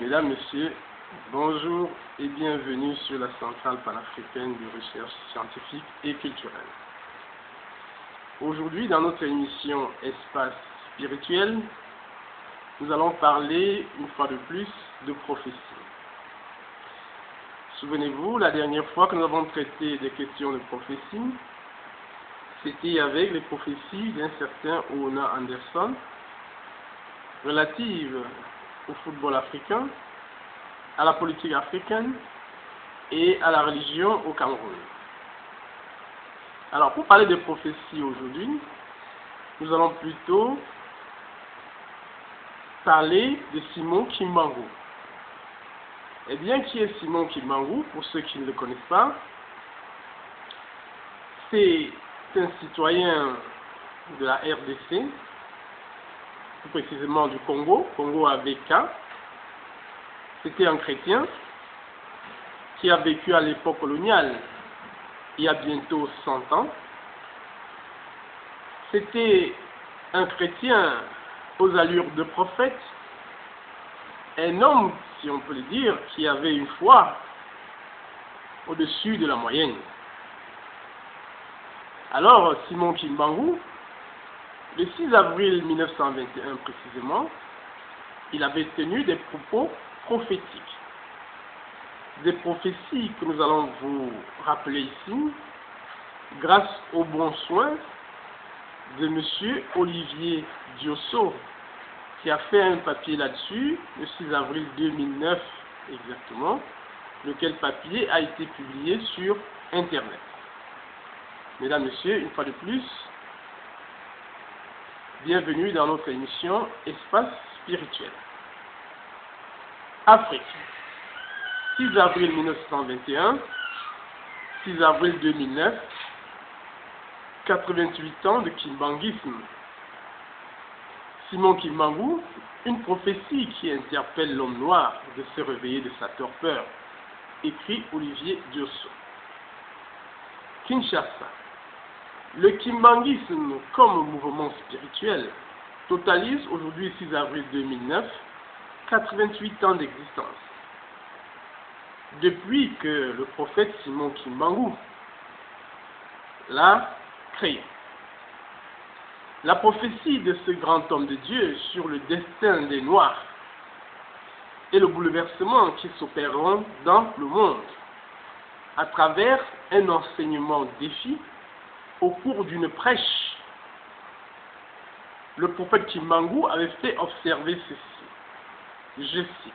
Mesdames, Messieurs, bonjour et bienvenue sur la Centrale panafricaine de recherche scientifique et culturelle. Aujourd'hui, dans notre émission Espace spirituel, nous allons parler une fois de plus de prophétie. Souvenez-vous, la dernière fois que nous avons traité des questions de prophétie, c'était avec les prophéties d'un certain Oona Anderson relatives au football africain, à la politique africaine et à la religion au Cameroun. Alors, pour parler de prophétie aujourd'hui, nous allons plutôt parler de Simon Kimbangu. Eh bien, qui est Simon Kimbangu, pour ceux qui ne le connaissent pas? C'est un citoyen de la RDC, plus précisément du Congo, Congo ABK. C'était un chrétien qui a vécu à l'époque coloniale, il y a bientôt 100 ans. C'était un chrétien aux allures de prophète, un homme, si on peut le dire, qui avait une foi au-dessus de la moyenne. Alors, Simon Kimbangu, le 6 avril 1921 précisément, il avait tenu des propos prophétiques. Des prophéties que nous allons vous rappeler ici, grâce aux bons soins de M. Olivier Diosso, qui a fait un papier là-dessus, le 6 avril 2009 exactement, lequel papier a été publié sur Internet. Mesdames, Messieurs, une fois de plus, bienvenue dans notre émission Espace spirituel. Afrique. 6 avril 1921, 6 avril 2009, 88 ans de kimbanguisme. Simon Kimbangu, une prophétie qui interpelle l'homme noir de se réveiller de sa torpeur, écrit Olivier Diosso. Kinshasa. Le kimbanguisme comme mouvement spirituel totalise aujourd'hui 6 avril 2009 88 ans d'existence. Depuis que le prophète Simon Kimbangu l'a créé. La prophétie de ce grand homme de Dieu sur le destin des Noirs et le bouleversement qui s'opéreront dans le monde à travers un enseignement défi au cours d'une prêche. Le prophète Kimbangu avait fait observer ceci. Je cite.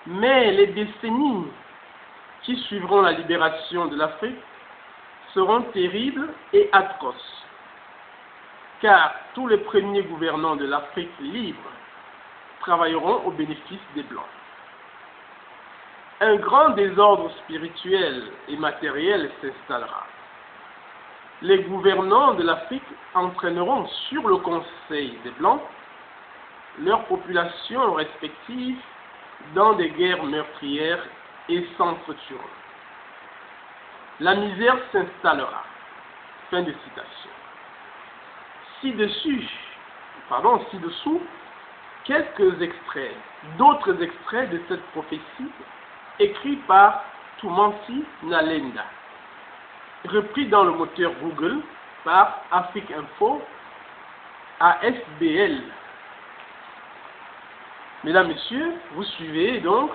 Mais les décennies qui suivront la libération de l'Afrique seront terribles et atroces, car tous les premiers gouvernants de l'Afrique libre travailleront au bénéfice des Blancs. Un grand désordre spirituel et matériel s'installera. Les gouvernants de l'Afrique entraîneront sur le conseil des Blancs leurs populations respectives dans des guerres meurtrières et s'entretueront. La misère s'installera. Fin de citation. Ci-dessous, quelques extraits, d'autres extraits de cette prophétie écrits par Tumansi Nalenda, repris dans le moteur Google par Afrique Info, AFBL. Mesdames, Messieurs, vous suivez donc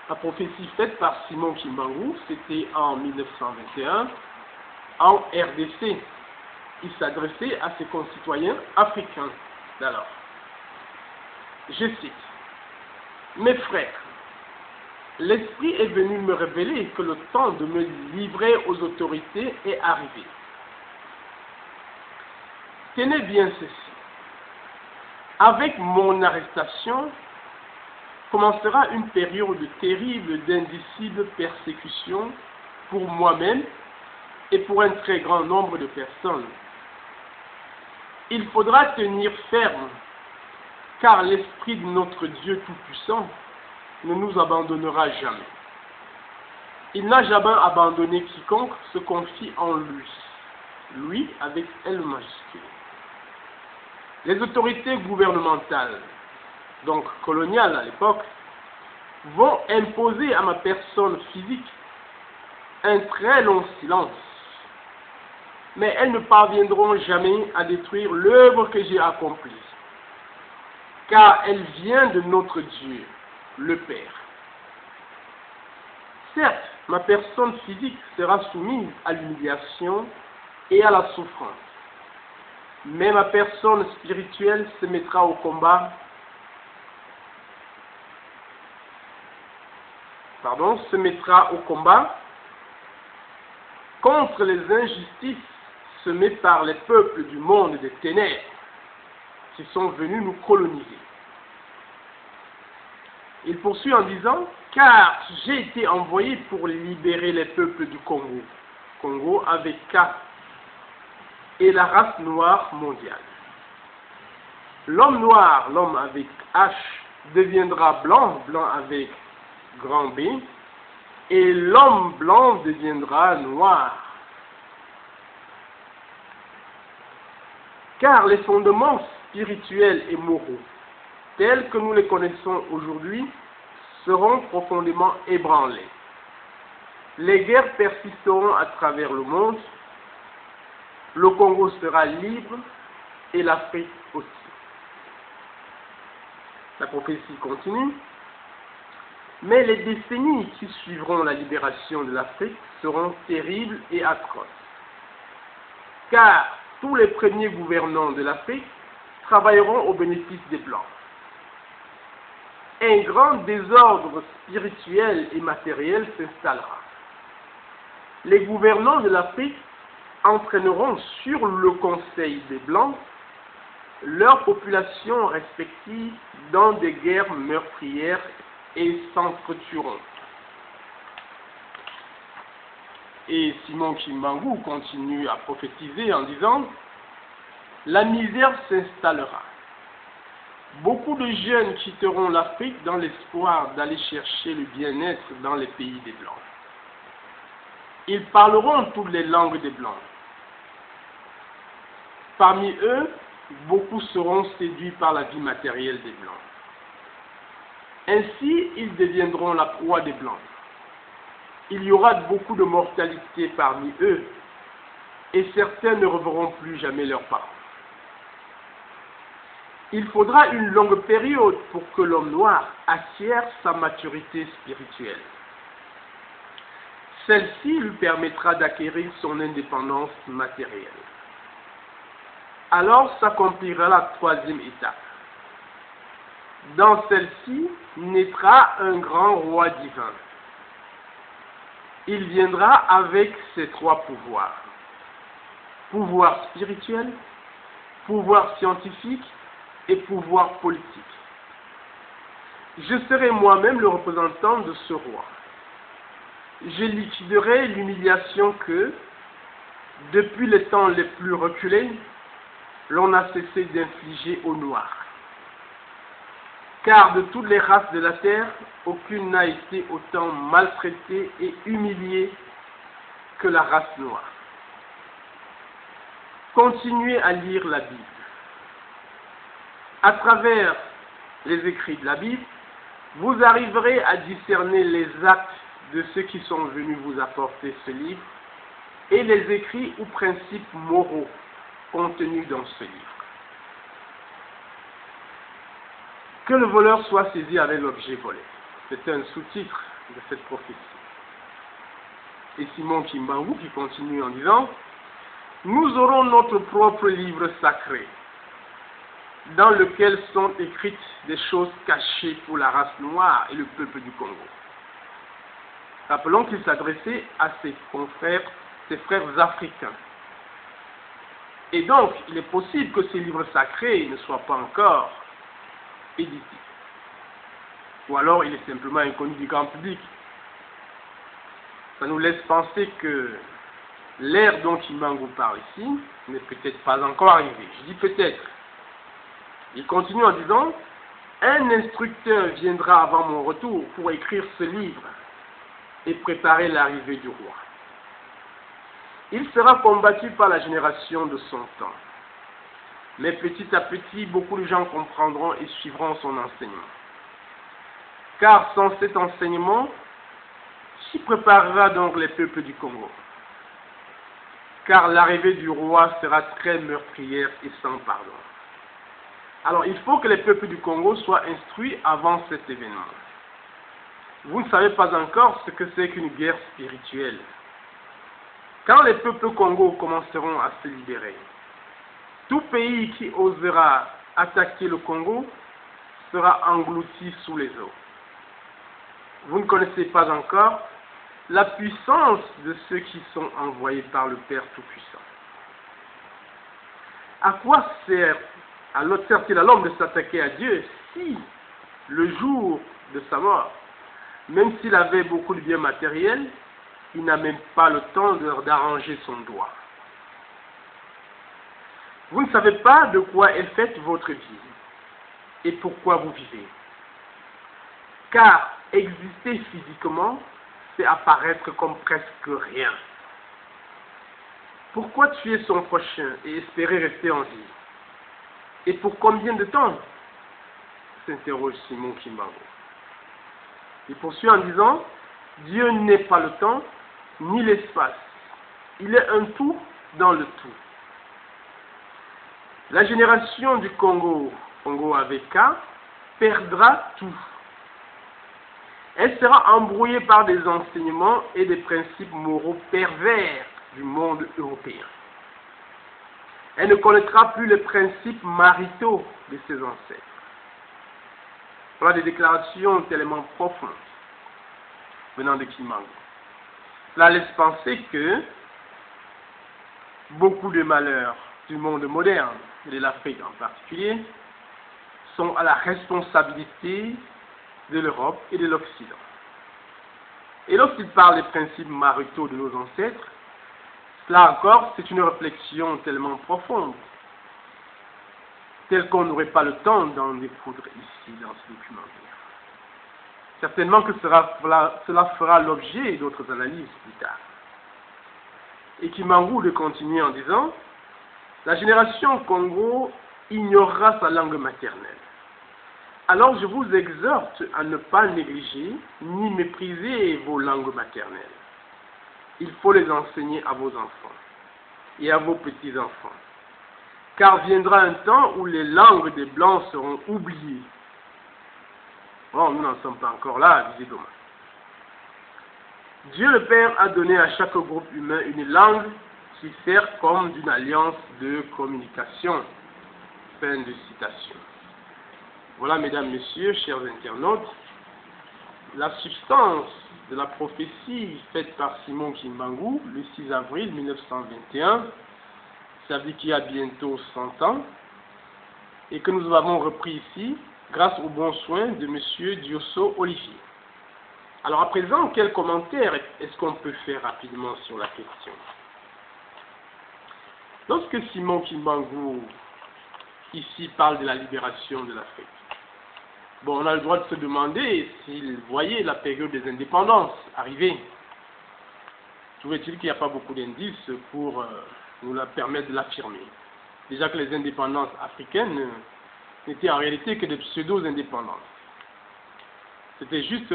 la prophétie faite par Simon Kimbangu, c'était en 1921, en RDC. Il s'adressait à ses concitoyens africains d'alors. Je cite. Mes frères, l'Esprit est venu me révéler que le temps de me livrer aux autorités est arrivé. Tenez bien ceci. Avec mon arrestation, commencera une période terrible d'indicible persécution pour moi-même et pour un très grand nombre de personnes. Il faudra tenir ferme, car l'Esprit de notre Dieu Tout-Puissant ne nous abandonnera jamais. Il n'a jamais abandonné quiconque se confie en lui, lui avec L majuscule. Les autorités gouvernementales donc coloniales à l'époque, vont imposer à ma personne physique un très long silence. Mais elles ne parviendront jamais à détruire l'œuvre que j'ai accomplie, car elle vient de notre Dieu, le Père. Certes, ma personne physique sera soumise à l'humiliation et à la souffrance, mais ma personne spirituelle se mettra au combat, contre les injustices semées par les peuples du monde des ténèbres qui sont venus nous coloniser. Il poursuit en disant, car j'ai été envoyé pour libérer les peuples du Congo, Congo avec K, et la race noire mondiale. L'homme noir, l'homme avec H, deviendra blanc, blanc avec grand B, et l'homme blanc deviendra noir. Car les fondements spirituels et moraux, tels que nous les connaissons aujourd'hui, seront profondément ébranlés. Les guerres persisteront à travers le monde, le Congo sera libre et l'Afrique aussi. La prophétie continue. Mais les décennies qui suivront la libération de l'Afrique seront terribles et atroces. Car tous les premiers gouvernants de l'Afrique travailleront au bénéfice des Blancs. Un grand désordre spirituel et matériel s'installera. Les gouvernants de l'Afrique entraîneront sur le conseil des Blancs leurs populations respectives dans des guerres meurtrières et s'entretueront. Et Simon Kimbangu continue à prophétiser en disant, la misère s'installera. Beaucoup de jeunes quitteront l'Afrique dans l'espoir d'aller chercher le bien-être dans les pays des Blancs. Ils parleront toutes les langues des Blancs. Parmi eux, beaucoup seront séduits par la vie matérielle des Blancs. Ainsi, ils deviendront la proie des Blancs. Il y aura beaucoup de mortalité parmi eux, et certains ne reverront plus jamais leurs parents. Il faudra une longue période pour que l'homme noir acquiert sa maturité spirituelle. Celle-ci lui permettra d'acquérir son indépendance matérielle. Alors s'accomplira la troisième étape. Dans celle-ci naîtra un grand roi divin. Il viendra avec ses trois pouvoirs. Pouvoir spirituel, pouvoir scientifique et pouvoir politique. Je serai moi-même le représentant de ce roi. Je liquiderai l'humiliation que, depuis les temps les plus reculés, l'on a cessé d'infliger aux Noirs. Car de toutes les races de la terre, aucune n'a été autant maltraitée et humiliée que la race noire. Continuez à lire la Bible. À travers les écrits de la Bible, vous arriverez à discerner les actes de ceux qui sont venus vous apporter ce livre et les écrits ou principes moraux contenus dans ce livre. Que le voleur soit saisi avec l'objet volé. C'est un sous-titre de cette prophétie. Et Simon Kimbangu qui continue en disant, nous aurons notre propre livre sacré, dans lequel sont écrites des choses cachées pour la race noire et le peuple du Congo. Rappelons qu'il s'adressait à ses confrères, ses frères africains. Et donc, il est possible que ces livres sacrés ne soient pas encore édité. Ou alors il est simplement inconnu du grand public. Ça nous laisse penser que l'ère dont Kimbangu parle ici n'est peut-être pas encore arrivée. Je dis peut-être. Il continue en disant, un instructeur viendra avant mon retour pour écrire ce livre et préparer l'arrivée du roi. Il sera combattu par la génération de son temps. Mais petit à petit, beaucoup de gens comprendront et suivront son enseignement. Car sans cet enseignement, qui préparera donc les peuples du Congo? Car l'arrivée du roi sera très meurtrière et sans pardon. Alors, il faut que les peuples du Congo soient instruits avant cet événement. Vous ne savez pas encore ce que c'est qu'une guerre spirituelle. Quand les peuples congos commenceront à se libérer, tout pays qui osera attaquer le Congo sera englouti sous les eaux. Vous ne connaissez pas encore la puissance de ceux qui sont envoyés par le Père Tout-Puissant. À quoi sert-il à l'homme de s'attaquer à Dieu si, le jour de sa mort, même s'il avait beaucoup de biens matériels, il n'a même pas le temps d'arranger son doigt? Vous ne savez pas de quoi est faite votre vie et pourquoi vous vivez. Car exister physiquement, c'est apparaître comme presque rien. Pourquoi tuer son prochain et espérer rester en vie? Et pour combien de temps? S'interroge Simon Kimbangu. Il poursuit en disant, Dieu n'est pas le temps ni l'espace. Il est un tout dans le tout. La génération du Congo avec K, perdra tout. Elle sera embrouillée par des enseignements et des principes moraux pervers du monde européen. Elle ne connaîtra plus les principes maritaux de ses ancêtres. Voilà des déclarations tellement profondes venant de Kimbangu. Cela laisse penser que beaucoup de malheurs du monde moderne, et de l'Afrique en particulier, sont à la responsabilité de l'Europe et de l'Occident. Et lorsqu'il parle des principes maritaux de nos ancêtres, là encore, c'est une réflexion tellement profonde, telle qu'on n'aurait pas le temps d'en découdre ici dans ce documentaire. Certainement que cela fera l'objet d'autres analyses plus tard. Et Kimbangu de continuer en disant, la génération Congo ignorera sa langue maternelle. Alors je vous exhorte à ne pas négliger ni mépriser vos langues maternelles. Il faut les enseigner à vos enfants et à vos petits-enfants. Car viendra un temps où les langues des Blancs seront oubliées. Bon, nous n'en sommes pas encore là, visiblement. Dieu le Père a donné à chaque groupe humain une langue qui sert comme d'une alliance de communication. Fin de citation. Voilà, mesdames, messieurs, chers internautes, la substance de la prophétie faite par Simon Kimbangu le 6 avril 1921, ça veut dire qu'il y a bientôt 100 ans, et que nous avons repris ici grâce aux bons soins de M. Diosso Olivier. Alors à présent, quel commentaire est-ce qu'on peut faire rapidement sur la question? Lorsque Simon Kimbangu ici parle de la libération de l'Afrique, bon, on a le droit de se demander s'il voyait la période des indépendances arriver. Trouvait-il qu'il n'y a pas beaucoup d'indices pour nous permettre de l'affirmer? Déjà que les indépendances africaines n'étaient en réalité que des pseudo-indépendances. C'était juste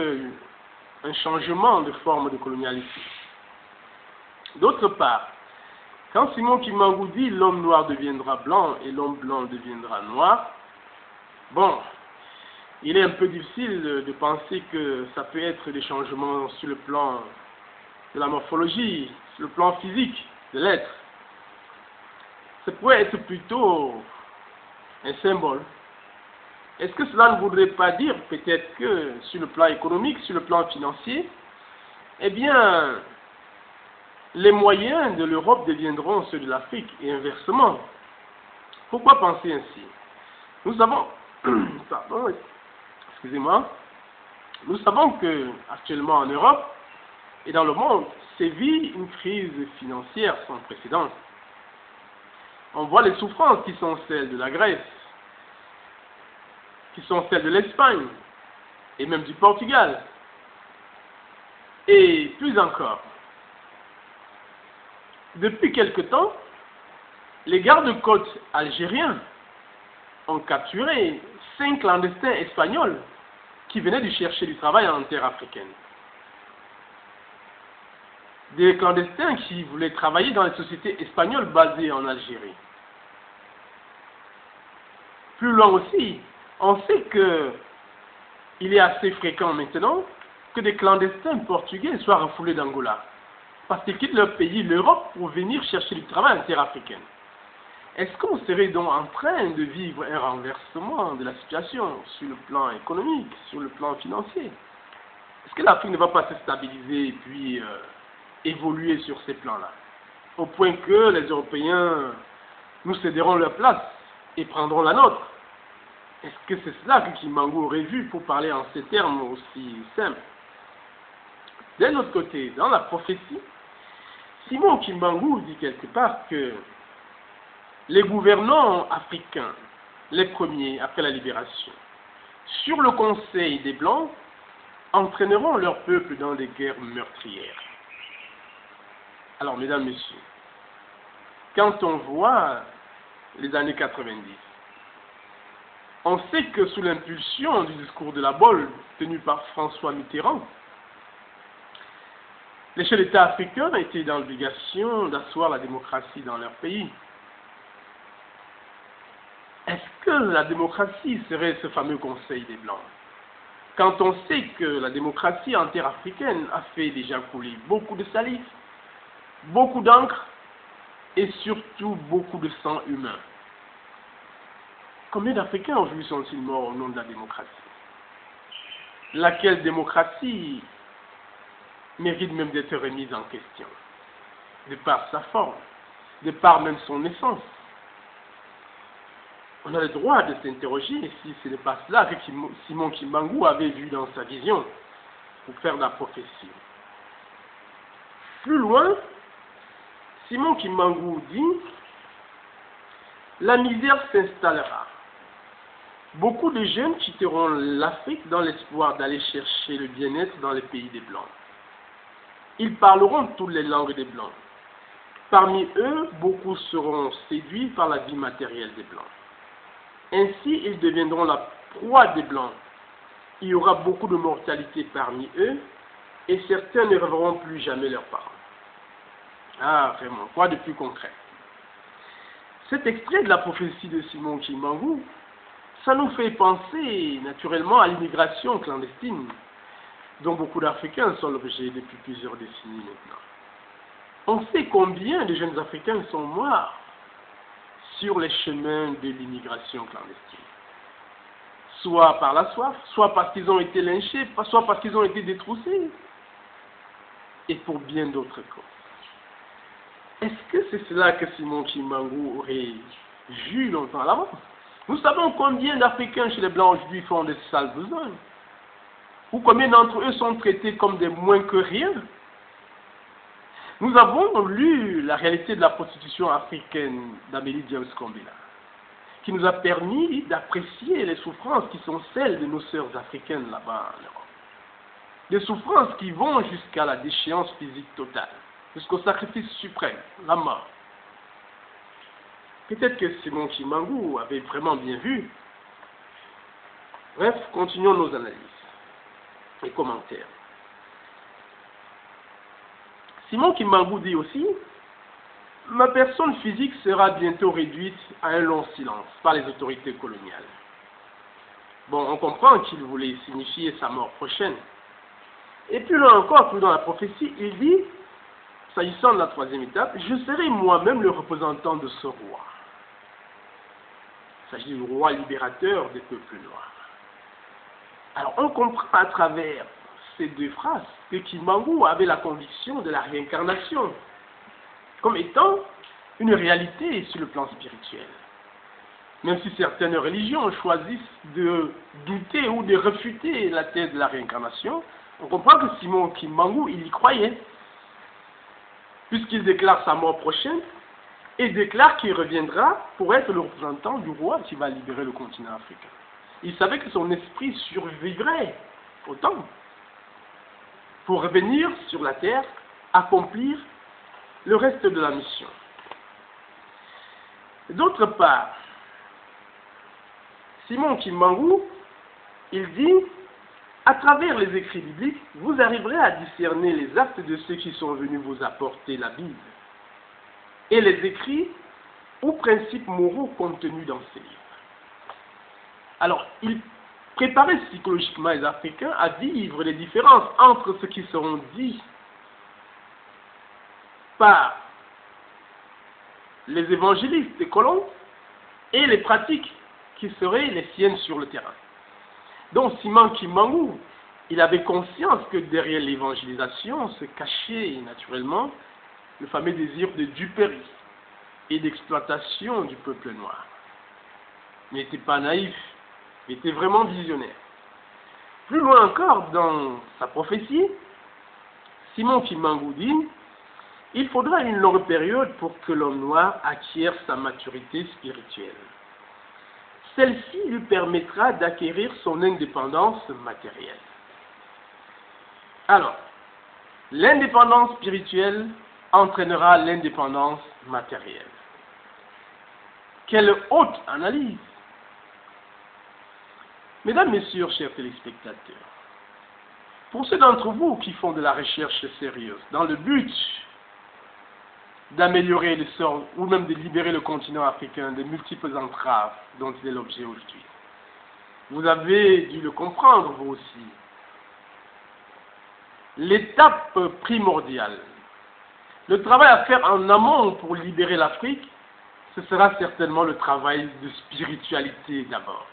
un changement de forme de colonialisme. D'autre part, quand Simon Kimbangu dit l'homme noir deviendra blanc et l'homme blanc deviendra noir, bon, il est un peu difficile de penser que ça peut être des changements sur le plan de la morphologie, sur le plan physique de l'être. Ça pourrait être plutôt un symbole. Est-ce que cela ne voudrait pas dire peut-être que sur le plan économique, sur le plan financier, eh bien, les moyens de l'Europe deviendront ceux de l'Afrique et inversement? Pourquoi penser ainsi? Nous savons, pardon, excusez-moi, nous savons que actuellement en Europe et dans le monde sévit une crise financière sans précédent. On voit les souffrances qui sont celles de la Grèce, qui sont celles de l'Espagne et même du Portugal. Et plus encore, depuis quelque temps, les gardes-côtes algériens ont capturé 5 clandestins espagnols qui venaient de chercher du travail en terre africaine. Des clandestins qui voulaient travailler dans les sociétés espagnoles basées en Algérie. Plus loin aussi, on sait que il est assez fréquent maintenant que des clandestins portugais soient refoulés d'Angola parce qu'ils quittent leur pays, l'Europe, pour venir chercher du travail en terre africaine. Est-ce qu'on serait donc en train de vivre un renversement de la situation sur le plan économique, sur le plan financier? Est-ce que l'Afrique ne va pas se stabiliser et puis évoluer sur ces plans-là, au point que les Européens nous céderont leur place et prendront la nôtre? Est-ce que c'est cela que Kimbangu aurait vu pour parler en ces termes aussi simples? D'un autre côté, dans la prophétie, Simon Kimbangu dit quelque part que les gouvernants africains, les premiers après la libération, sur le conseil des Blancs, entraîneront leur peuple dans des guerres meurtrières. Alors, mesdames, messieurs, quand on voit les années 90, on sait que sous l'impulsion du discours de la Bolle tenu par François Mitterrand, les chefs d'État africains étaient dans l'obligation d'asseoir la démocratie dans leur pays. Est-ce que la démocratie serait ce fameux Conseil des Blancs? Quand on sait que la démocratie en terre africaine a fait déjà couler beaucoup de salive, beaucoup d'encre et surtout beaucoup de sang humain. Combien d'Africains aujourd'hui sont-ils morts au nom de la démocratie? Laquelle démocratie mérite même d'être remise en question, de par sa forme, de par même son essence. On a le droit de s'interroger si ce n'est pas cela que Simon Kimbangu avait vu dans sa vision pour faire de la prophétie. Plus loin, Simon Kimbangu dit « La misère s'installera. Beaucoup de jeunes quitteront l'Afrique dans l'espoir d'aller chercher le bien-être dans les pays des Blancs. Ils parleront toutes les langues des Blancs. Parmi eux, beaucoup seront séduits par la vie matérielle des Blancs. Ainsi, ils deviendront la proie des Blancs. Il y aura beaucoup de mortalité parmi eux, et certains ne reverront plus jamais leurs parents. » Ah, vraiment, quoi de plus concret? Cet extrait de la prophétie de Simon Kimbangu, ça nous fait penser naturellement à l'immigration clandestine, dont beaucoup d'Africains sont l'objet depuis plusieurs décennies maintenant. On sait combien de jeunes Africains sont morts sur les chemins de l'immigration clandestine. Soit par la soif, soit parce qu'ils ont été lynchés, soit parce qu'ils ont été détroussés, et pour bien d'autres causes. Est-ce que c'est cela que Simon Kimbangu aurait vu longtemps à l'avance? Nous savons combien d'Africains chez les Blancs aujourd'hui font des sales besognes, ou combien d'entre eux sont traités comme des moins que rien. Nous avons lu la réalité de la prostitution africaine d'Amélie James Kombela, qui nous a permis d'apprécier les souffrances qui sont celles de nos sœurs africaines là-bas en Europe. Des souffrances qui vont jusqu'à la déchéance physique totale, jusqu'au sacrifice suprême, la mort. Peut-être que Simon Kimbangu avait vraiment bien vu. Bref, continuons nos analyses et commentaires. Simon Kimbangu dit aussi « Ma personne physique sera bientôt réduite à un long silence par les autorités coloniales. » Bon, on comprend qu'il voulait signifier sa mort prochaine. Et plus loin encore, plus dans la prophétie, il dit, s'agissant de la troisième étape, « Je serai moi-même le représentant de ce roi. » Il s'agit du roi libérateur des peuples noirs. Alors, on comprend à travers ces deux phrases que Kimbangu avait la conviction de la réincarnation comme étant une réalité sur le plan spirituel. Même si certaines religions choisissent de douter ou de refuter la thèse de la réincarnation, on comprend que Simon Kimbangu, il y croyait, puisqu'il déclare sa mort prochaine et déclare qu'il reviendra pour être le représentant du roi qui va libérer le continent africain. Il savait que son esprit survivrait au temps pour revenir sur la terre, accomplir le reste de la mission. D'autre part, Simon Kimbangu, il dit, à travers les écrits bibliques, vous arriverez à discerner les actes de ceux qui sont venus vous apporter la Bible et les écrits ou principes moraux contenus dans ces livres. Alors, il préparait psychologiquement les Africains à vivre les différences entre ce qui seront dit par les évangélistes des colons et les pratiques qui seraient les siennes sur le terrain. Donc Simon Kimbangu, il avait conscience que derrière l'évangélisation se cachait naturellement le fameux désir de duperie et d'exploitation du peuple noir. Il n'était pas naïf, il était vraiment visionnaire. Plus loin encore dans sa prophétie, Simon Kimbangu dit: il faudra une longue période pour que l'homme noir acquiert sa maturité spirituelle. Celle-ci lui permettra d'acquérir son indépendance matérielle. Alors, l'indépendance spirituelle entraînera l'indépendance matérielle. Quelle haute analyse! Mesdames, Messieurs, chers téléspectateurs, pour ceux d'entre vous qui font de la recherche sérieuse dans le but d'améliorer le sort ou même de libérer le continent africain des multiples entraves dont il est l'objet aujourd'hui, vous avez dû le comprendre vous aussi. L'étape primordiale, le travail à faire en amont pour libérer l'Afrique, ce sera certainement le travail de spiritualité d'abord.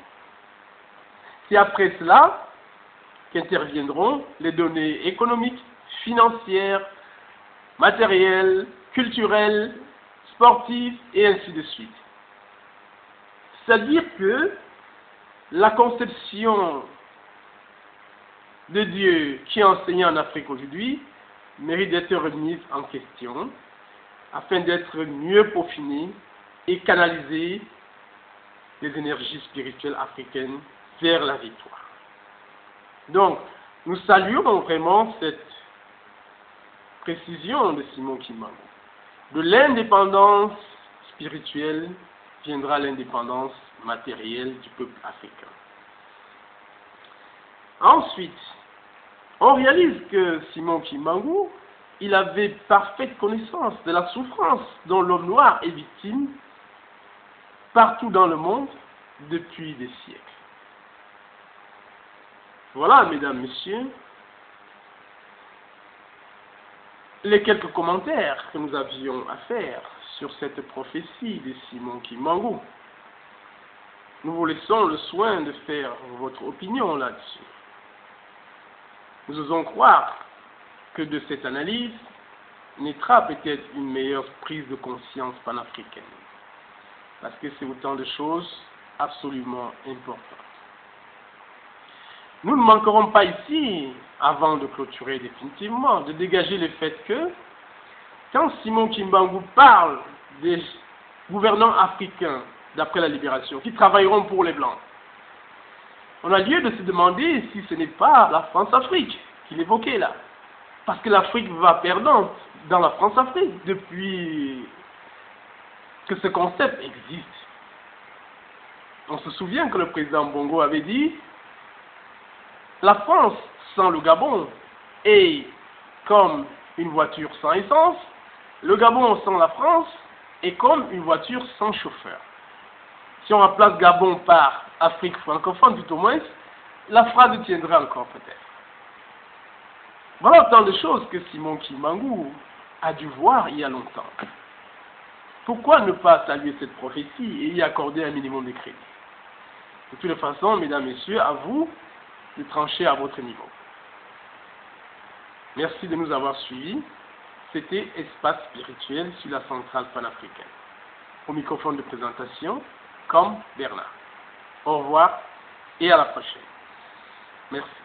C'est après cela qu'interviendront les données économiques, financières, matérielles, culturelles, sportives et ainsi de suite. C'est-à-dire que la conception de Dieu qui est enseignée en Afrique aujourd'hui mérite d'être remise en question afin d'être mieux peaufinée et canaliser les énergies spirituelles africaines vers la victoire. Donc, nous saluons vraiment cette précision de Simon Kimbangu. De l'indépendance spirituelle viendra l'indépendance matérielle du peuple africain. Ensuite, on réalise que Simon Kimbangu, il avait parfaite connaissance de la souffrance dont l'homme noir est victime partout dans le monde depuis des siècles. Voilà, mesdames, messieurs, les quelques commentaires que nous avions à faire sur cette prophétie de Simon Kimbangu. Nous vous laissons le soin de faire votre opinion là-dessus. Nous osons croire que de cette analyse naîtra peut-être une meilleure prise de conscience panafricaine. Parce que c'est autant de choses absolument importantes. Nous ne manquerons pas ici, avant de clôturer définitivement, de dégager le fait que, quand Simon Kimbangu parle des gouvernants africains d'après la libération, qui travailleront pour les Blancs, on a lieu de se demander si ce n'est pas la France-Afrique qu'il évoquait là. Parce que l'Afrique va perdante dans la France-Afrique depuis que ce concept existe. On se souvient que le président Bongo avait dit: la France sans le Gabon est comme une voiture sans essence, le Gabon sans la France est comme une voiture sans chauffeur. Si on remplace Gabon par Afrique francophone, tout au moins, la phrase tiendra encore peut-être. Voilà autant de choses que Simon Kimbangu a dû voir il y a longtemps. Pourquoi ne pas saluer cette prophétie et y accorder un minimum de crédit? De toute façon, mesdames, messieurs, à vous de trancher à votre niveau. Merci de nous avoir suivis. C'était Espace Spirituel sur la centrale panafricaine. Au microphone de présentation, comme Bernard. Au revoir et à la prochaine. Merci.